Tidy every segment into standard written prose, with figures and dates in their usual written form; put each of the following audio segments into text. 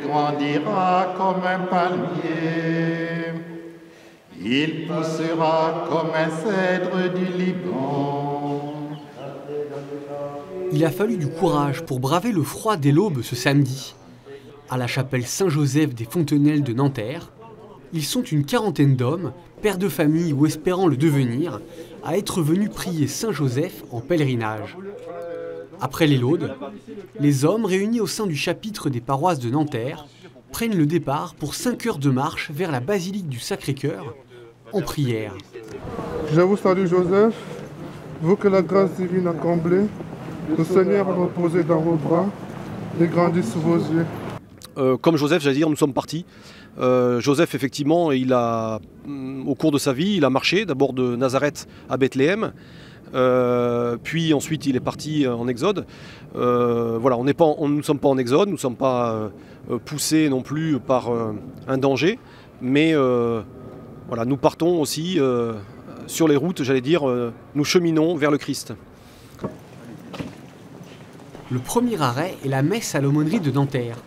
grandira comme un palmier. Il poussera comme un cèdre du Liban. Il a fallu du courage pour braver le froid dès l'aube ce samedi. À la chapelle Saint-Joseph des Fontenelles de Nanterre, ils sont une quarantaine d'hommes, pères de famille ou espérant le devenir, à être venus prier Saint-Joseph en pèlerinage. Après les laudes, les hommes réunis au sein du chapitre des paroisses de Nanterre prennent le départ pour 5 heures de marche vers la basilique du Sacré-Cœur, en prière. Je vous salue Joseph, vous que la grâce divine a comblé, le Seigneur a reposé dans vos bras et grandi sous vos yeux. Comme Joseph, j'allais dire, nous sommes partis. Joseph, effectivement, au cours de sa vie, il a marché, d'abord de Nazareth à Bethléem, puis ensuite il est parti en Exode. Voilà, nous ne sommes pas en Exode, nous ne sommes pas poussés non plus par un danger, mais voilà, nous partons aussi sur les routes, j'allais dire, nous cheminons vers le Christ. Le premier arrêt est la messe à l'aumônerie de Nanterre.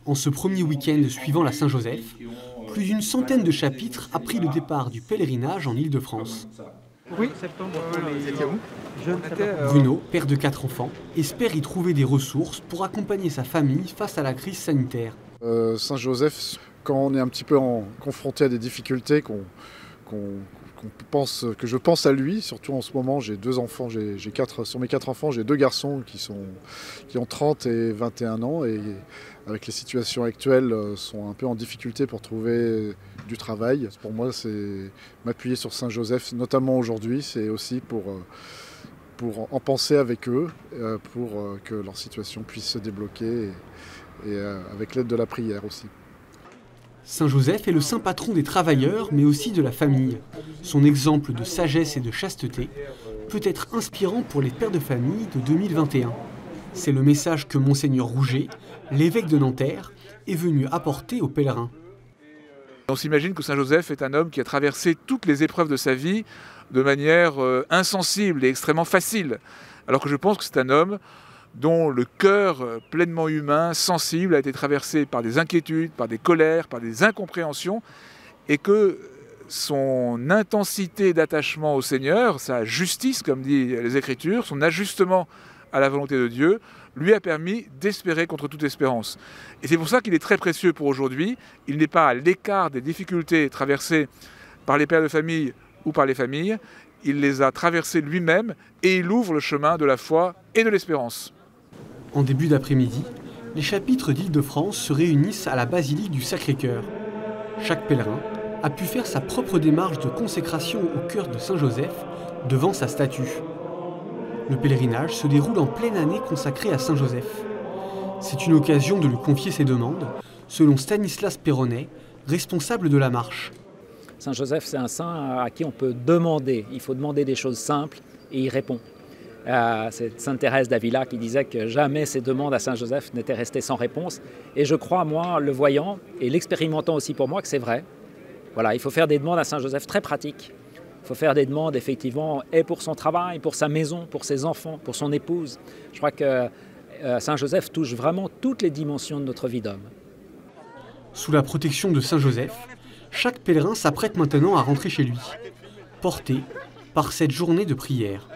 En ce premier week-end suivant la Saint-Joseph, plus d'une centaine de chapitres a pris le départ du pèlerinage en Île-de-France. Oui, septembre. Vous étiez où? Bruno, père de 4 enfants, espère y trouver des ressources pour accompagner sa famille face à la crise sanitaire. Saint-Joseph, quand on est un petit peu confronté à des difficultés, que je pense à lui, surtout en ce moment, j'ai 2 enfants, sur mes 4 enfants, j'ai 2 garçons qui ont 30 et 21 ans et avec les situations actuelles sont un peu en difficulté pour trouver du travail. Pour moi, c'est m'appuyer sur Saint-Joseph, notamment aujourd'hui, c'est aussi pour en penser avec eux, pour que leur situation puisse se débloquer et avec l'aide de la prière aussi. Saint-Joseph est le saint patron des travailleurs, mais aussi de la famille. Son exemple de sagesse et de chasteté peut être inspirant pour les pères de famille de 2021. C'est le message que Monseigneur Rouget, l'évêque de Nanterre, est venu apporter aux pèlerins. On s'imagine que Saint-Joseph est un homme qui a traversé toutes les épreuves de sa vie de manière insensible et extrêmement facile. Alors que je pense que c'est un homme dont le cœur pleinement humain, sensible, a été traversé par des inquiétudes, par des colères, par des incompréhensions, et que son intensité d'attachement au Seigneur, sa justice, comme dit les Écritures, son ajustement à la volonté de Dieu, lui a permis d'espérer contre toute espérance. Et c'est pour ça qu'il est très précieux pour aujourd'hui. Il n'est pas à l'écart des difficultés traversées par les pères de famille ou par les familles. Il les a traversées lui-même et il ouvre le chemin de la foi et de l'espérance. En début d'après-midi, les chapitres d'Île-de-France se réunissent à la basilique du Sacré-Cœur. Chaque pèlerin a pu faire sa propre démarche de consécration au cœur de Saint-Joseph devant sa statue. Le pèlerinage se déroule en pleine année consacrée à Saint-Joseph. C'est une occasion de lui confier ses demandes, selon Stanislas Perronnet, responsable de la marche. Saint-Joseph, c'est un saint à qui on peut demander. Il faut demander des choses simples et il répond. C'est Sainte Thérèse d'Avila qui disait que jamais ses demandes à Saint-Joseph n'étaient restées sans réponse. Et je crois, moi, le voyant et l'expérimentant aussi pour moi, que c'est vrai. Voilà, il faut faire des demandes à Saint-Joseph très pratiques. Il faut faire des demandes, effectivement, et pour son travail, pour sa maison, pour ses enfants, pour son épouse. Je crois que Saint-Joseph touche vraiment toutes les dimensions de notre vie d'homme. Sous la protection de Saint-Joseph, chaque pèlerin s'apprête maintenant à rentrer chez lui, porté par cette journée de prière.